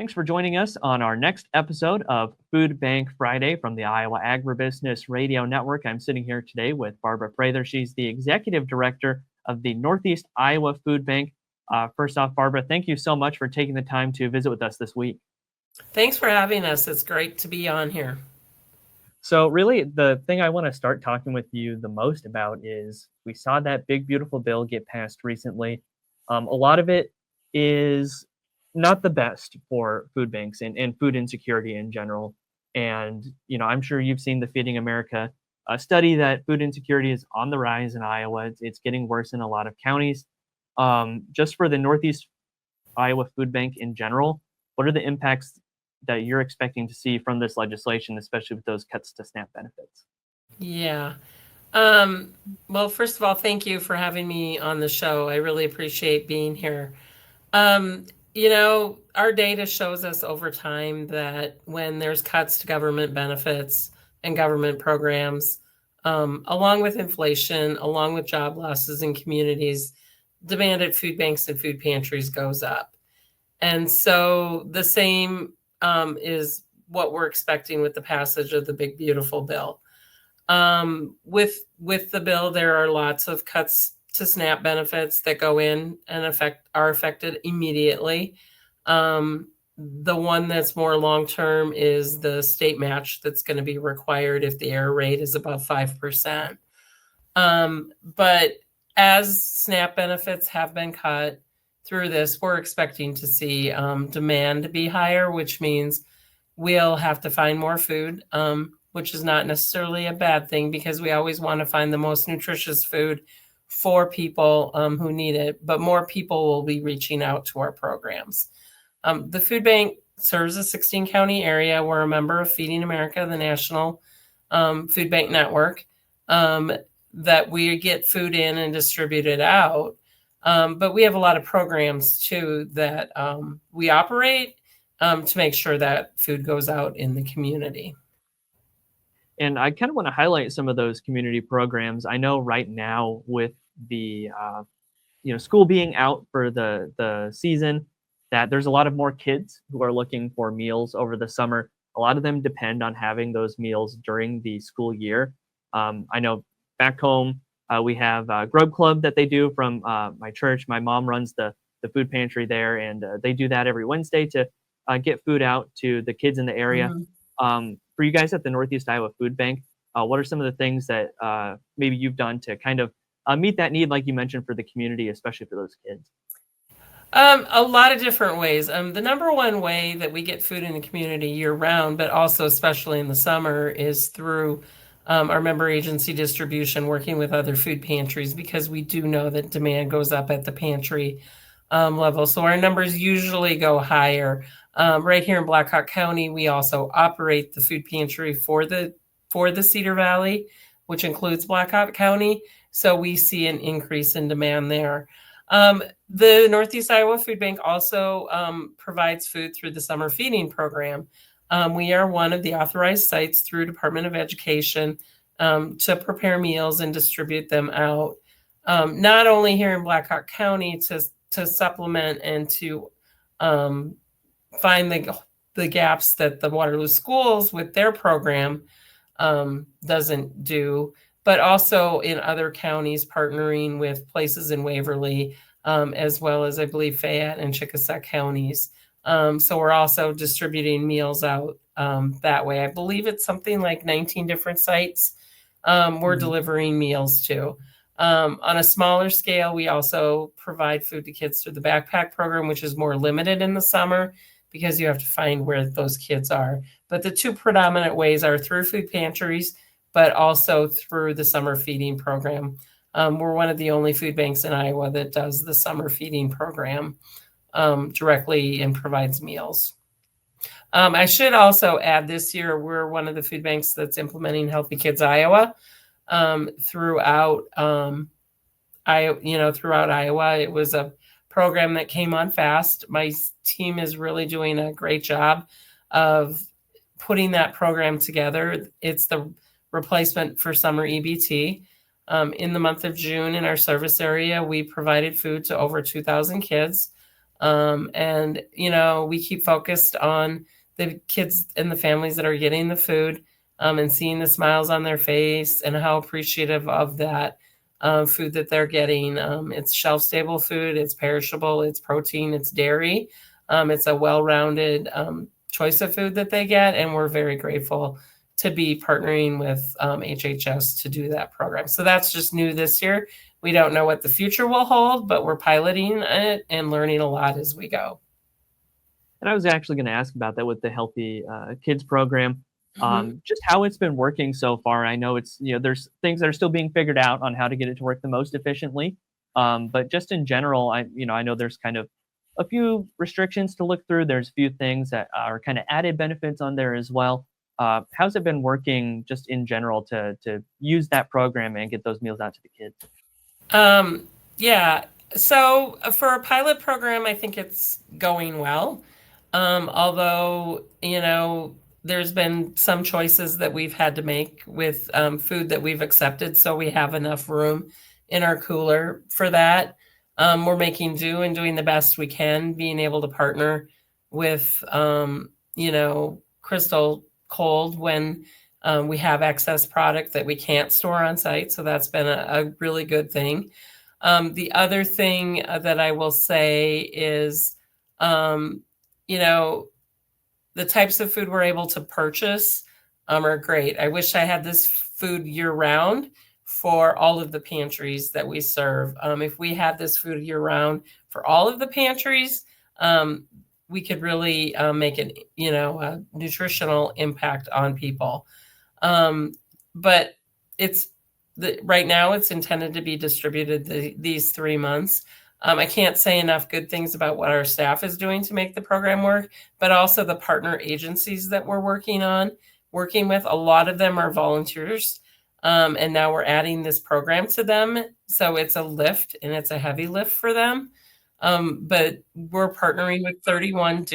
Thanks for joining us on our next episode of Food Bank Friday from the Iowa Agribusiness Radio Network. I'm sitting here today with Barbara Prather. She's the Executive Director of the Northeast Iowa Food Bank. First off, Barbara, thank you so much for taking the time to visit with us this week. Thanks for having us. It's great to be on here. So really, the thing I want to start talking with you the most about is we saw that big, beautiful bill get passed recently. A lot of it is not the best for food banks and food insecurity in general. And, I'm sure you've seen the Feeding America study that food insecurity is on the rise in Iowa. It's getting worse in a lot of counties. Just for the Northeast Iowa Food Bank in general, what are the impacts that you're expecting to see from this legislation, especially with those cuts to SNAP benefits? Yeah. Well, first of all, thank you for having me on the show. I really appreciate being here. Our data shows us over time that when there's cuts to government benefits and government programs, along with inflation, along with job losses in communities, demand at food banks and food pantries goes up. And so the same is what we're expecting with the passage of the big, beautiful bill. With the bill, there are lots of cuts to SNAP benefits that go in and are affected immediately. The one that's more long-term is the state match that's going to be required if the error rate is above 5%. But as SNAP benefits have been cut through this, we're expecting to see demand to be higher, which means we'll have to find more food, which is not necessarily a bad thing because we always want to find the most nutritious food for people who need it, but more people will be reaching out to our programs. The food bank serves a 16-county area. We're a member of Feeding America, the national food bank network, that we get food in and distribute it out. But we have a lot of programs, too, that we operate to make sure that food goes out in the community. And I kind of want to highlight some of those community programs. I know right now with the school being out for the season, that there's a lot of more kids who are looking for meals over the summer. A lot of them depend on having those meals during the school year. I know back home we have a Grub Club that they do from my church. My mom runs the food pantry there, and they do that every Wednesday to get food out to the kids in the area. Mm-hmm. For you guys at the Northeast Iowa Food Bank, what are some of the things that maybe you've done to kind of meet that need, like you mentioned, for the community, especially for those kids? A lot of different ways. The number one way that we get food in the community year round, but also especially in the summer, is through our member agency distribution, working with other food pantries, because we do know that demand goes up at the pantry level. So our numbers usually go higher. Right here in Blackhawk County, we also operate the food pantry for the Cedar Valley, which includes Blackhawk County. So we see an increase in demand there. The Northeast Iowa Food Bank also provides food through the summer feeding program. We are one of the authorized sites through Department of Education to prepare meals and distribute them out, not only here in Blackhawk County to supplement and to find the gaps that the Waterloo schools with their program doesn't do, but also in other counties partnering with places in Waverly, as well as I believe Fayette and Chickasaw counties. So we're also distributing meals out that way. I believe it's something like 19 different sites we're delivering meals to. On a smaller scale, we also provide food to kids through the backpack program, which is more limited in the summer because you have to find where those kids are. But the two predominant ways are through food pantries, but also through the summer feeding program. We're one of the only food banks in Iowa that does the summer feeding program directly and provides meals. I should also add this year, we're one of the food banks that's implementing Healthy Kids Iowa throughout Iowa. It was a program that came on fast. My team is really doing a great job of putting that program together. It's the replacement for summer EBT. In the month of June in our service area, we provided food to over 2,000 kids. And, we keep focused on the kids and the families that are getting the food, and seeing the smiles on their face and how appreciative of that food that they're getting. It's shelf-stable food, it's perishable, it's protein, it's dairy. It's a well-rounded choice of food that they get, and we're very grateful to be partnering with HHS to do that program. So that's just new this year. We don't know what the future will hold, but we're piloting it and learning a lot as we go. And I was actually going to ask about that with the Healthy Kids program, Mhm. just how it's been working so far. I know there's things that are still being figured out on how to get it to work the most efficiently. But just in general, I know there's kind of a few restrictions to look through. There's a few things that are kind of added benefits on there as well. How's it been working just in general to use that program and get those meals out to the kids? Yeah. So for a pilot program, I think it's going well. Although, there's been some choices that we've had to make with food that we've accepted. So we have enough room in our cooler for that. We're making do and doing the best we can, being able to partner with, Crystal Cold when we have excess product that we can't store on site. So that's been a really good thing. The other thing that I will say is, you know, the types of food we're able to purchase are great. I wish I had this food year round for all of the pantries that we serve. If we had this food year round for all of the pantries, we could really make a nutritional impact on people. But it's right now it's intended to be distributed these 3 months. I can't say enough good things about what our staff is doing to make the program work, but also the partner agencies that we're working with. A lot of them are volunteers. And now we're adding this program to them. So it's a lift, and it's a heavy lift for them. But we're partnering with 31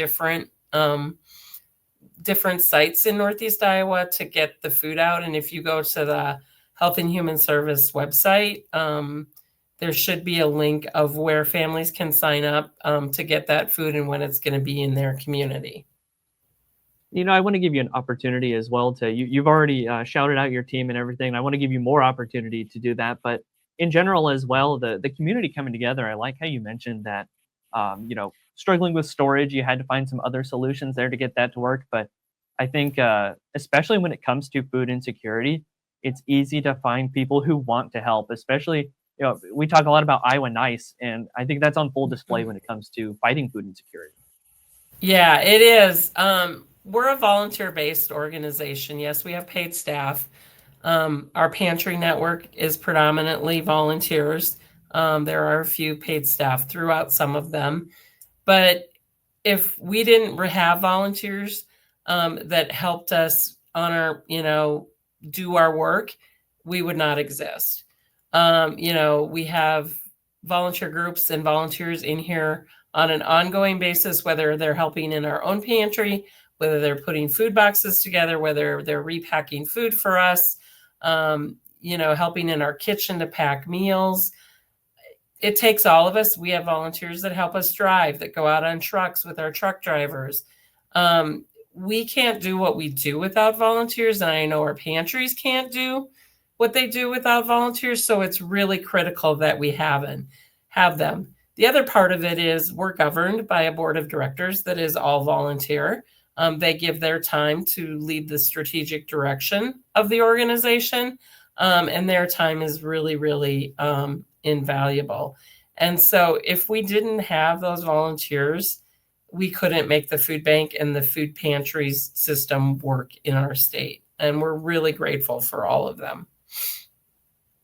different sites in Northeast Iowa to get the food out. And if you go to the Health and Human Service website, there should be a link of where families can sign up to get that food and when it's going to be in their community. I want to give you an opportunity as well you've already shouted out your team and everything. I want to give you more opportunity to do that. But in general as well, the community coming together, I like how you mentioned that, struggling with storage, you had to find some other solutions there to get that to work. But I think, especially when it comes to food insecurity, it's easy to find people who want to help, especially, we talk a lot about Iowa Nice, and I think that's on full display when it comes to fighting food insecurity. Yeah, it is. We're a volunteer-based organization. Yes, we have paid staff. Our pantry network is predominantly volunteers. There are a few paid staff throughout some of them. But if we didn't have volunteers that helped us on our, do our work, we would not exist. We have volunteer groups and volunteers in here on an ongoing basis, whether they're helping in our own pantry, whether they're putting food boxes together, whether they're repacking food for us, helping in our kitchen to pack meals. It takes all of us. We have volunteers that help us drive, that go out on trucks with our truck drivers. We can't do what we do without volunteers, and I know our pantries can't do what they do without volunteers, so it's really critical that we have them. The other part of it is we're governed by a board of directors that is all volunteer. They give their time to lead the strategic direction of the organization, and their time is really, really invaluable. And so if we didn't have those volunteers, we couldn't make the food bank and the food pantries system work in our state. And we're really grateful for all of them.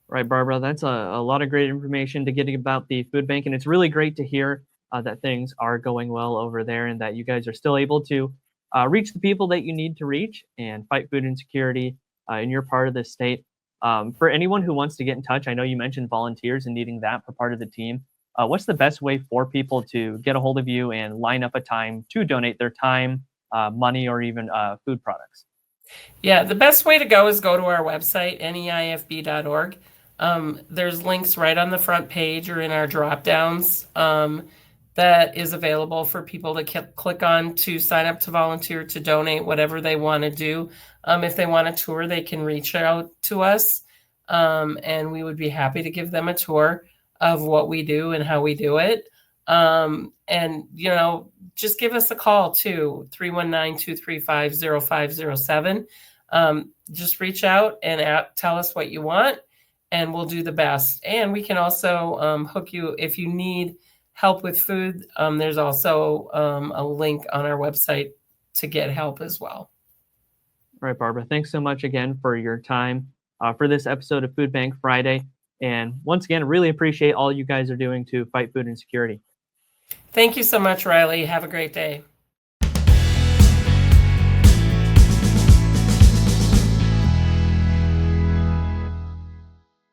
Right, Barbara, that's a lot of great information to get about the food bank. And it's really great to hear that things are going well over there and that you guys are still able to reach the people that you need to reach and fight food insecurity in your part of the state. For anyone who wants to get in touch, I know you mentioned volunteers and needing that for part of the team. What's the best way for people to get a hold of you and line up a time to donate their time, money, or even food products? Yeah, the best way to go is go to our website, neifb.org. There's links right on the front page or in our drop downs that is available for people to click on to sign up to volunteer, to donate, whatever they want to do. If they want a tour, they can reach out to us, and we would be happy to give them a tour of what we do and how we do it. And, just give us a call too, 319-235-0507. Just reach out and tell us what you want, and we'll do the best. And we can also hook you if you need help with food. There's also a link on our website to get help as well. All right, Barbara, thanks so much again for your time for this episode of Food Bank Friday. And once again, really appreciate all you guys are doing to fight food insecurity. Thank you so much, Riley. Have a great day.